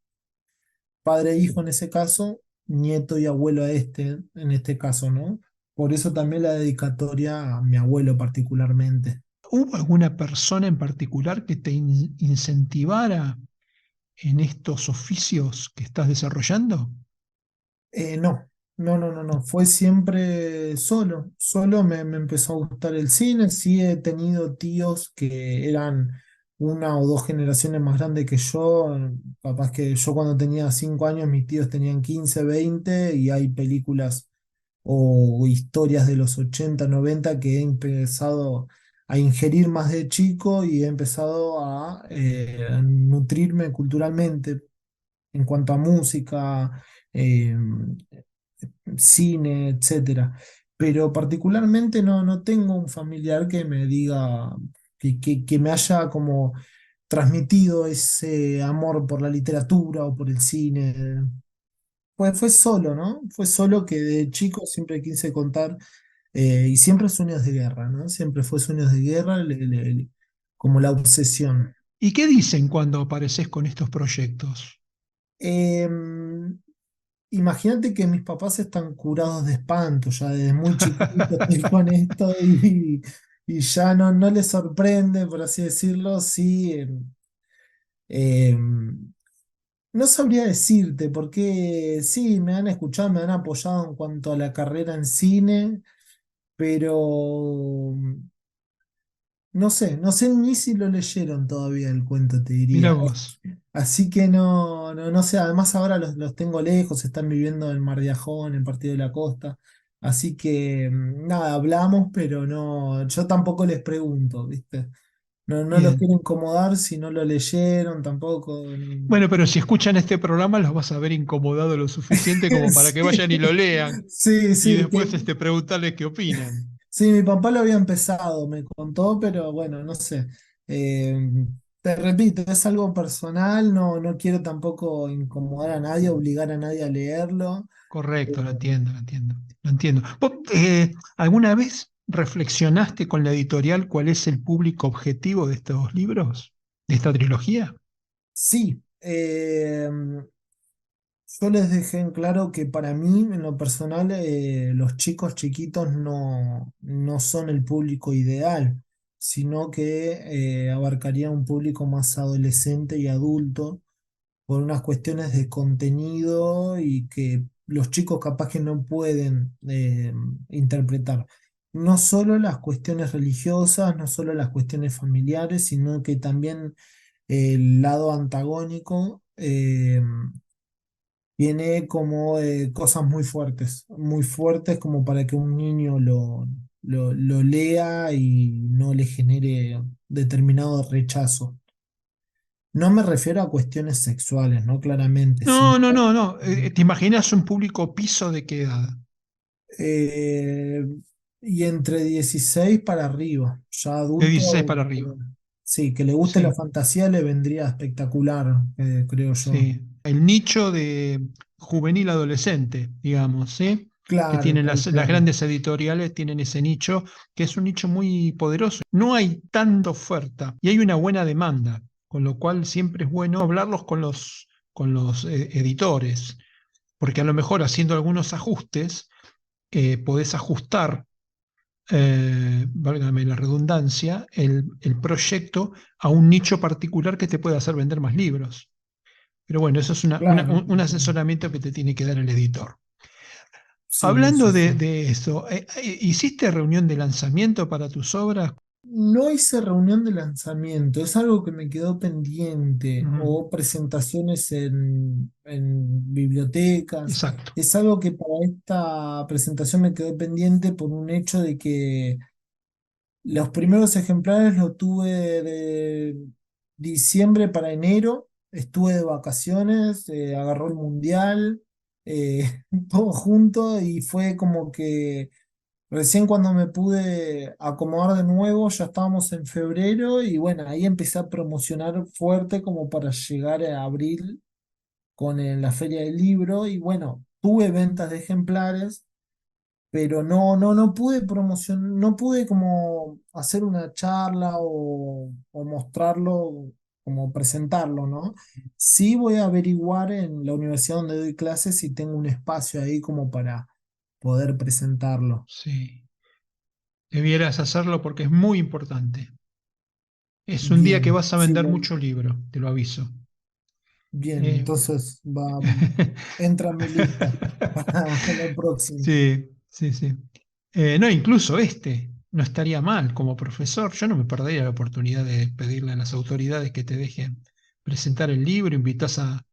padre e hijo en ese caso, nieto y abuelo a este, en este caso, ¿no? Por eso también la dedicatoria a mi abuelo particularmente. ¿Hubo alguna persona en particular que te incentivara en estos oficios que estás desarrollando? No, no. Fue siempre solo. Solo me empezó a gustar el cine. Sí he tenido tíos que eran una o dos generaciones más grandes que yo. Capaz que yo cuando tenía 5 años, mis tíos tenían 15, 20 y hay películas o historias de los 80, 90 que he empezado a ingerir más de chico y he empezado a nutrirme culturalmente en cuanto a música, eh, cine, etcétera. Pero particularmente no tengo un familiar que me diga, que me haya como transmitido ese amor por la literatura o por el cine. Pues fue solo, ¿no? Fue solo que de chico siempre quise contar, y siempre sueños de guerra, ¿no? Siempre fue sueños de guerra, como la obsesión. ¿Y qué dicen cuando apareces con estos proyectos? Em, Imagínate que mis papás están curados de espanto, ya desde muy chiquito estoy con esto y ya no les sorprende, por así decirlo. Sí, em, no sabría decirte, porque sí, me han escuchado, me han apoyado en cuanto a la carrera en cine, pero no sé ni si lo leyeron todavía el cuento, te Mira diría. vos. Así que no sé, además ahora los tengo lejos, están viviendo en Mar de Ajón, en Partido de la Costa. Así que nada, hablamos, pero no, yo tampoco les pregunto, ¿viste? No los quiero Bien. incomodar si no lo leyeron tampoco. Bueno, pero si escuchan este programa los vas a ver incomodado lo suficiente como para que vayan y lo Sí, lean sí, y sí, después preguntarles qué opinan. sí, mi papá lo había empezado, me contó, pero bueno, no sé. Eh, Te repito, es algo personal, no quiero tampoco incomodar a nadie, obligar a nadie a leerlo. Correcto, Eh, lo entiendo, lo entiendo, lo entiendo. ¿Vos, alguna vez reflexionaste con la editorial cuál es el público objetivo de estos libros, de esta trilogía? sí, yo les dejé en claro que para mí, en lo personal, los chicos chiquitos no son el público ideal, sino que abarcaría un público más adolescente y adulto por unas cuestiones de contenido y que los chicos capaz que no pueden interpretar. No solo las cuestiones religiosas, no solo las cuestiones familiares, sino que también el lado antagónico tiene como cosas muy fuertes como para que un niño lo lea y no le genere determinado rechazo. No me refiero a cuestiones sexuales, ¿no? Claramente, No, sino no, no, no. ¿Te imaginas un público piso de qué edad? eh, y entre 16 para arriba, ya De 16 adulto, para arriba. sí, que le guste la Sí, fantasía le vendría espectacular, creo yo. sí. El nicho de juvenil adolescente, digamos, ¿sí? que Claro, tienen tal las cual. grandes editoriales, tienen ese nicho, que es un nicho muy poderoso. No hay tanta oferta y hay una buena demanda, con lo cual siempre es bueno hablarlos con los editores, porque a lo mejor haciendo algunos ajustes, podés ajustar, válgame la redundancia, el proyecto a un nicho particular que te puede hacer vender más libros. Pero bueno, eso es Claro, un tal cual. asesoramiento que te tiene que dar el editor. Sí, Hablando sí, sí. de eso, ¿hiciste reunión de lanzamiento para tus obras? No hice reunión de lanzamiento, es algo que me quedó pendiente, Mm, o presentaciones en bibliotecas. exacto, Es algo que para esta presentación me quedó pendiente por un hecho de que los primeros ejemplares los tuve de diciembre para enero, estuve de vacaciones, agarró el mundial, todo junto y fue como que recién cuando me pude acomodar de nuevo, ya estábamos en febrero y bueno, ahí empecé a promocionar fuerte como para llegar a abril con la feria del libro y bueno, tuve ventas de ejemplares, pero no pude promocionar, no pude como hacer una charla o mostrarlo, como presentarlo, ¿no? Sí voy a averiguar en la universidad donde doy clases si tengo un espacio ahí como para poder presentarlo. sí. Debieras hacerlo porque es muy importante. Es un día que Bien, vas a sí, vender mucho libro, te lo aviso. bien, Eh, entonces va, entra en mi lista para la próxima. Sí, sí, sí. No, incluso no estaría mal como profesor. Yo no me perdería la oportunidad de pedirle a las autoridades que te dejen presentar el libro, invitas a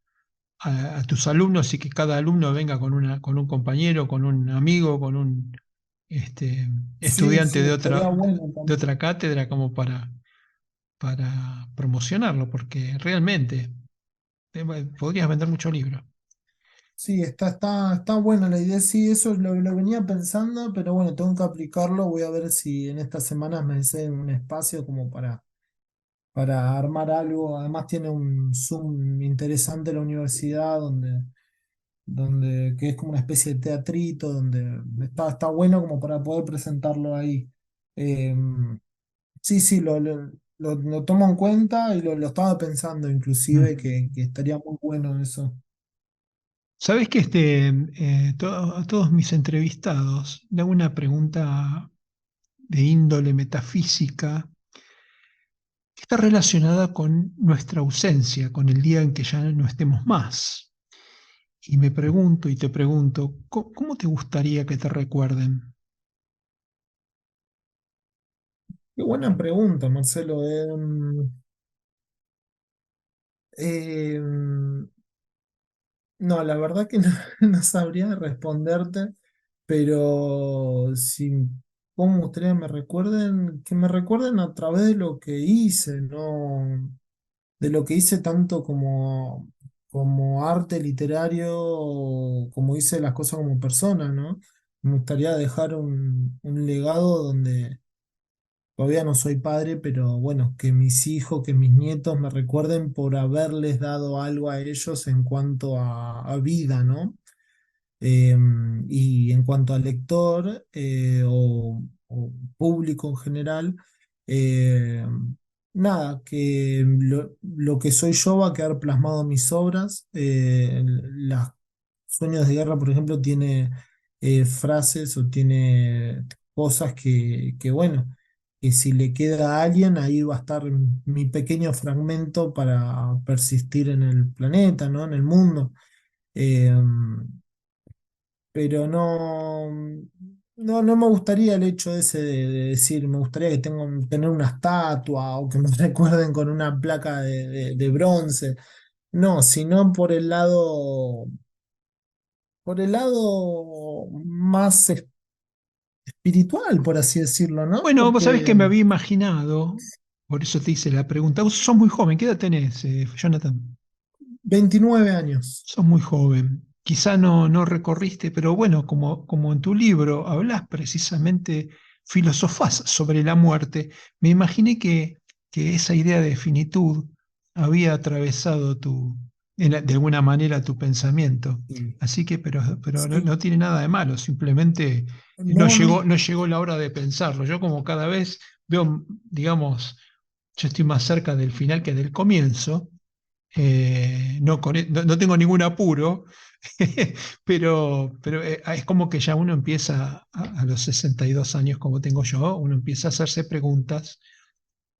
tus alumnos y que cada alumno venga con un compañero, con un amigo, con un Sí, estudiante sí, estaría bueno de también. otra cátedra como para promocionarlo, porque realmente podrías vender muchos libros. Sí, está buena la idea, sí, eso lo venía pensando, pero bueno, tengo que aplicarlo, voy a ver si en estas semanas me hacen un espacio como para armar algo, además tiene un Zoom interesante la universidad que es como una especie de teatrito, donde está bueno como para poder presentarlo ahí. Sí, sí, lo tomo en cuenta y lo estaba pensando inclusive Mm. que estaría muy bueno eso. Sabes que a todos mis entrevistados le hago una pregunta de índole metafísica que está relacionada con nuestra ausencia, con el día en que ya no estemos más. Y me pregunto y te pregunto, ¿cómo te gustaría que te recuerden? Qué buena pregunta, Marcelo. No, la verdad que no, no sabría responderte, pero si, ¿cómo me gustaría que me recuerden a través de lo que hice, ¿no? De lo que hice tanto como arte literario, como hice las cosas como persona, ¿no? Me gustaría dejar un legado donde todavía no soy padre, pero bueno, que mis hijos, que mis nietos me recuerden por haberles dado algo a ellos en cuanto a vida, ¿no? Eh, y en cuanto al lector o público en general, eh, nada, que lo que soy yo va a quedar plasmado en mis obras. Las Sueños de Guerra, por ejemplo, tiene frases o tiene cosas bueno, que si le queda a alguien, ahí va a estar mi pequeño fragmento para persistir en el planeta, ¿no? En el mundo. Eh, pero no me gustaría el hecho ese de decir, me gustaría que tener una estatua o que me recuerden con una placa de bronce. No, sino por el lado más espiritual, por así decirlo, ¿no? Bueno, vos sabés que Porque me había imaginado, por eso te hice la pregunta. Vos sos muy joven, ¿qué edad tenés, Jonathan? 29 años. Sos muy joven. Quizá no recorriste, pero bueno, como en tu libro hablas precisamente, filosofás sobre la muerte, me imaginé que esa idea de finitud había atravesado de alguna manera tu pensamiento. Sí, Así que, pero no, sí. no tiene nada de malo, simplemente no No, llegó, no, no llegó la hora de pensarlo. Yo como cada vez veo, digamos, yo estoy más cerca del final que del comienzo. No, no tengo ningún apuro, pero es como que ya uno empieza a los 62 años, como tengo yo, uno empieza a hacerse preguntas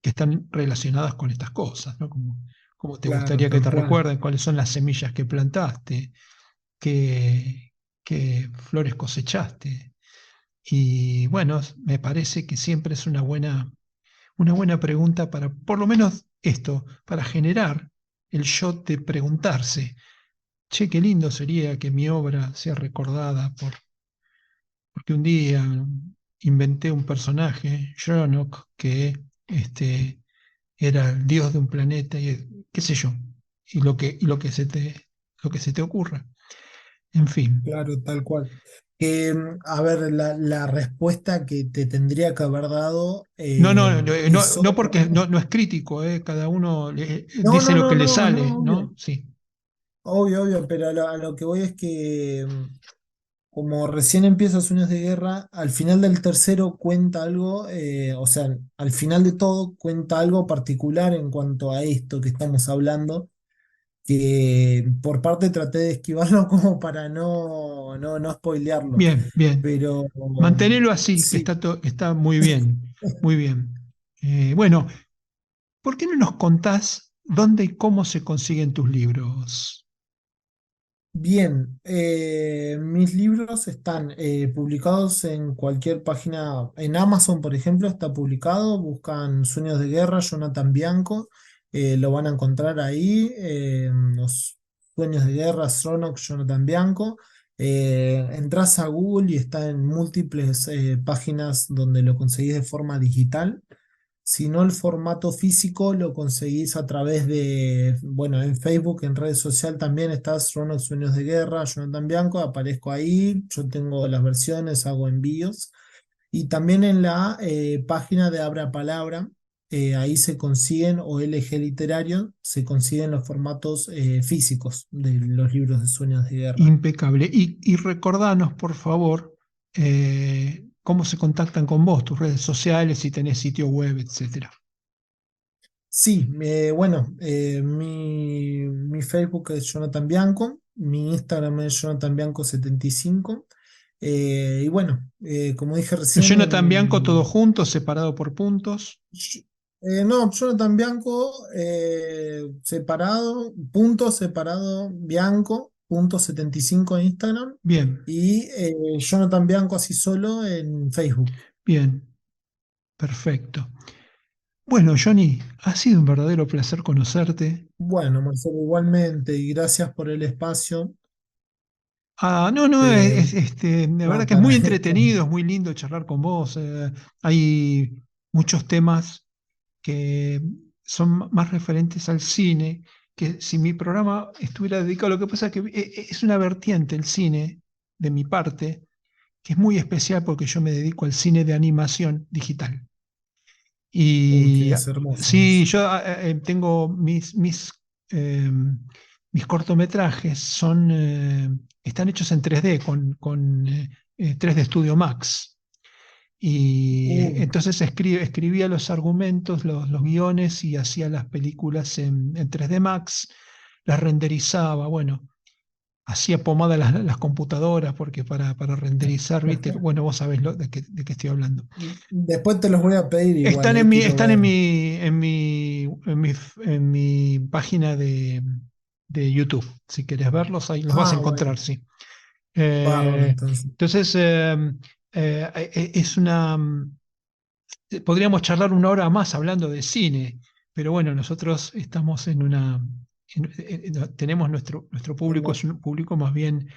que están relacionadas con estas cosas, ¿no? Como te claro, gustaría que tal te cual. recuerden, cuáles son las semillas que plantaste, qué, qué flores cosechaste. Y bueno, me parece que siempre es una buena pregunta para, por lo menos esto, para generar el shot de preguntarse, che, qué lindo sería que mi obra sea recordada porque un día inventé un personaje, Sherlock, que era el dios de un planeta y qué sé yo, y lo que se te ocurra. En fin. Claro, tal cual. A ver, la respuesta que te tendría que haber dado No, no, no, es no otra. porque no, no es crítico, cada uno No, dice no, lo no, que le no, sale, no, obvio. ¿no? Sí. Obvio, obvio, pero a lo que voy es que como recién empieza Sueños de Guerra, al final del tercero cuenta algo, o sea, al final de todo cuenta algo particular en cuanto a esto que estamos hablando, que por parte traté de esquivarlo como para no spoilearlo, Bien, bien. pero Mantenerlo así, que sí. está muy bien, muy bien. Bueno, ¿por qué no nos contás dónde y cómo se consiguen tus libros? Bien, mis libros están publicados en cualquier página, en Amazon, por ejemplo, está publicado, buscan Sueños de Guerra, Jonathan Bianco, lo van a encontrar ahí, los Sueños de Guerra, Sronok, Jonathan Bianco. Entras a Google y está en múltiples páginas donde lo conseguís de forma digital. Si no, el formato físico lo conseguís a través de, bueno, en Facebook, en redes sociales también estás Ronald Sueños de Guerra, Jonathan Bianco, aparezco ahí, yo tengo las versiones, hago envíos. Y también en la página de Abra Palabra, ahí se consiguen, o LG Literario, se consiguen los formatos físicos de los libros de Sueños de Guerra. Impecable. Y recordanos, por favor, cómo se contactan con vos, tus redes sociales, si tenés sitio web, etcétera. Sí, bueno, mi Facebook es Jonathan Bianco, mi Instagram es Jonathan Bianco 75. Y bueno, como dije recién, Jonathan Bianco, todo junto, separado por puntos. no, Jonathan Bianco separado, punto separado, Bianco, punto 75 en Instagram Bien, y Jonathan Bianco así solo en Facebook. bien, perfecto. Bueno, Johnny, ha sido un verdadero placer conocerte. Bueno, Marcelo, igualmente, y gracias por el espacio. Ah, no, no, eh, la verdad que es para muy esto. entretenido, es muy lindo charlar con vos. Hay muchos temas que son más referentes al cine, que si mi programa estuviera dedicado, lo que pasa es que es una vertiente el cine, de mi parte, que es muy especial porque yo me dedico al cine de animación digital. Uy, que Y es hermoso sí, eso. yo tengo eh, mis cortometrajes, están hechos en 3D con 3D Studio Max. Y Uh, entonces escribía los argumentos, los guiones y hacía las películas en 3D Max, las renderizaba, bueno, hacía pomada las computadoras porque para renderizar, viste, bueno, vos sabés de qué estoy hablando. Después te los voy a pedir igual, quiero Están ver. en mi página de YouTube. Si querés verlos, ahí los vas a Ah, encontrar, bueno, sí. bárbaro Eh, entonces. entonces, es una. Podríamos charlar una hora más hablando de cine, pero bueno, nosotros estamos tenemos nuestro público, es Hemos- un público más bien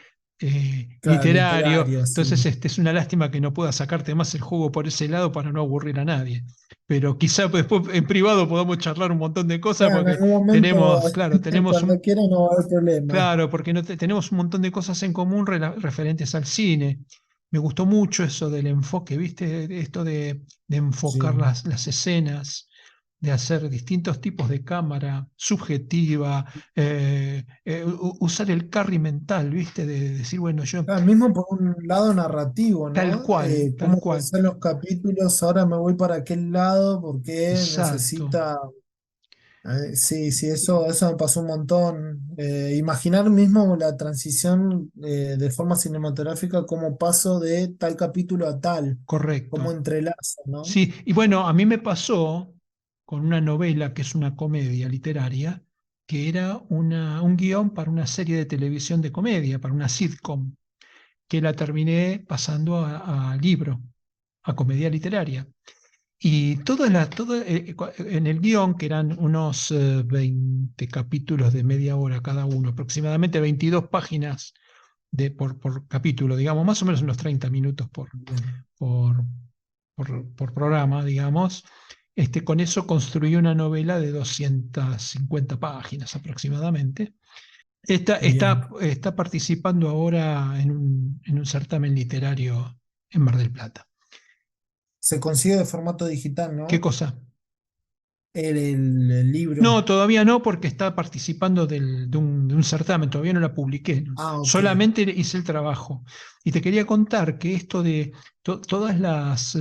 claro, literario, literario, entonces sí. es una lástima que no pueda sacarte más el jugo por ese lado para no aburrir a nadie. Pero quizá después en privado podamos charlar un montón de cosas Claro, en porque algún momento, tenemos, claro, tenemos cuando quiera no va a haber problema. claro, porque tenemos un montón de cosas en común referentes al cine. Me gustó mucho eso del enfoque, ¿viste? Esto de enfocar Sí, las escenas. de hacer distintos tipos de cámara, subjetiva, usar el carry mental, ¿viste? De decir, bueno, yo Claro, mismo por un lado narrativo, tal ¿no? cual, tal Cómo cual, pensar los capítulos, ahora me voy para aquel lado porque exacto, necesita. Sí, sí, eso me pasó un montón. Imaginar mismo la transición de forma cinematográfica, cómo paso de tal capítulo a tal, cómo correcto. entrelaza, ¿no? Sí, y bueno, a mí me pasó con una novela que es una comedia literaria, que era un guión para una serie de televisión de comedia, para una sitcom, que la terminé pasando a libro, a comedia literaria. Y en el guión, que eran unos 20 capítulos de media hora cada uno, aproximadamente 22 páginas por capítulo, digamos, más o menos unos 30 minutos Bien, por, por programa, digamos. Con eso construí una novela de 250 páginas aproximadamente. bien. Está participando ahora en un certamen literario en Mar del Plata. Se consigue de formato digital, ¿Qué ¿no? cosa? El libro. No, todavía no, porque está participando de un certamen, todavía no la publiqué, ¿no? Ah, ok. Solamente hice el trabajo. Y te quería contar que esto de todas los,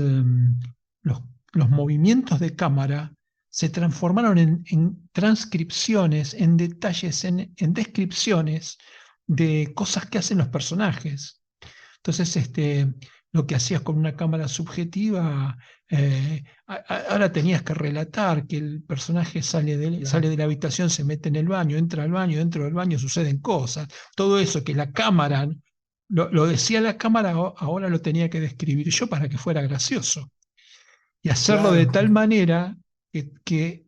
los movimientos de cámara se transformaron en transcripciones, en detalles, en descripciones de cosas que hacen los personajes. Entonces, lo que hacías con una cámara subjetiva, ahora tenías que relatar que el personaje sale Claro, de la habitación, se mete en el baño, entra al baño, dentro del baño suceden cosas. Todo eso que la cámara, lo decía la cámara, ahora lo tenía que describir yo para que fuera gracioso. Y hacerlo de claro, tal manera que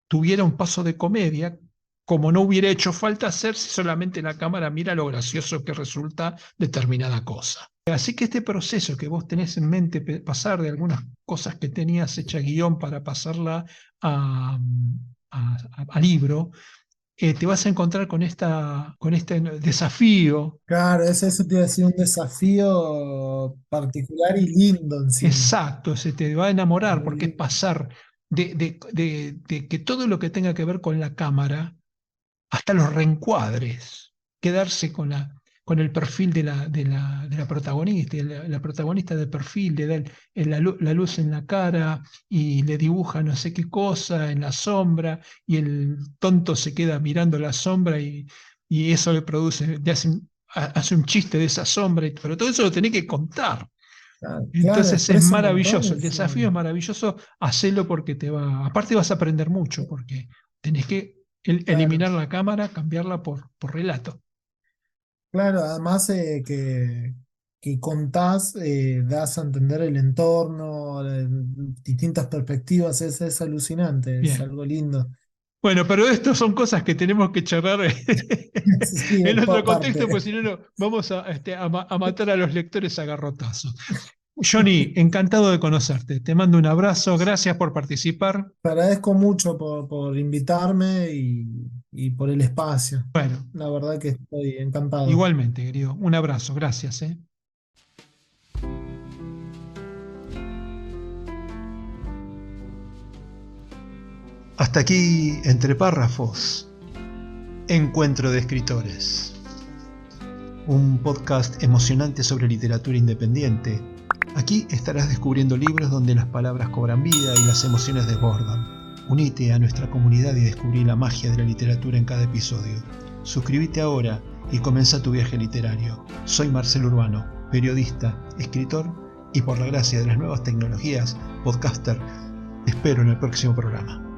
tuviera un paso de comedia, como no hubiera hecho falta hacer si solamente la cámara mira lo gracioso que resulta determinada cosa. Así que este proceso que vos tenés en mente, pasar de algunas cosas que tenías hecha guión para pasarla a libro, te vas a encontrar con este desafío. claro, eso te iba a decir un desafío particular y lindo encima. Exacto, se te va a enamorar Muy porque es lindo. pasar de que todo lo que tenga que ver con la cámara, hasta los reencuadres, quedarse con el perfil de la protagonista, y la protagonista de perfil, le da la luz en la cara y le dibuja no sé qué cosa en la sombra, y el tonto se queda mirando la sombra y eso le produce, hace un chiste de esa sombra, pero todo eso lo tenés que contar. Claro, claro, Entonces es expresa un montón maravilloso, el encima. desafío es maravilloso, hacelo porque aparte vas a aprender mucho, porque tenés que Claro, eliminar la cámara, cambiarla por relato. claro, además que contás, das a entender el entorno, distintas perspectivas, es alucinante, es Bien. algo lindo. Bueno, pero esto son cosas que tenemos que charlar Sí, en otro contexto, pues aparte. si no, vamos a matar a los lectores a garrotazos. Johnny, encantado de conocerte. Te mando un abrazo, gracias por participar. Te agradezco mucho por invitarme y por el espacio. Bueno, La verdad que estoy encantado. igualmente, querido, un abrazo, gracias. Hasta aquí, entre párrafos, Encuentro de Escritores, un podcast emocionante sobre literatura independiente. Aquí estarás descubriendo libros donde las palabras cobran vida y las emociones desbordan. Unite a nuestra comunidad y descubrí la magia de la literatura en cada episodio. Suscríbete ahora y comienza tu viaje literario. Soy Marcelo Urbano, periodista, escritor y por la gracia de las nuevas tecnologías, podcaster. Te espero en el próximo programa.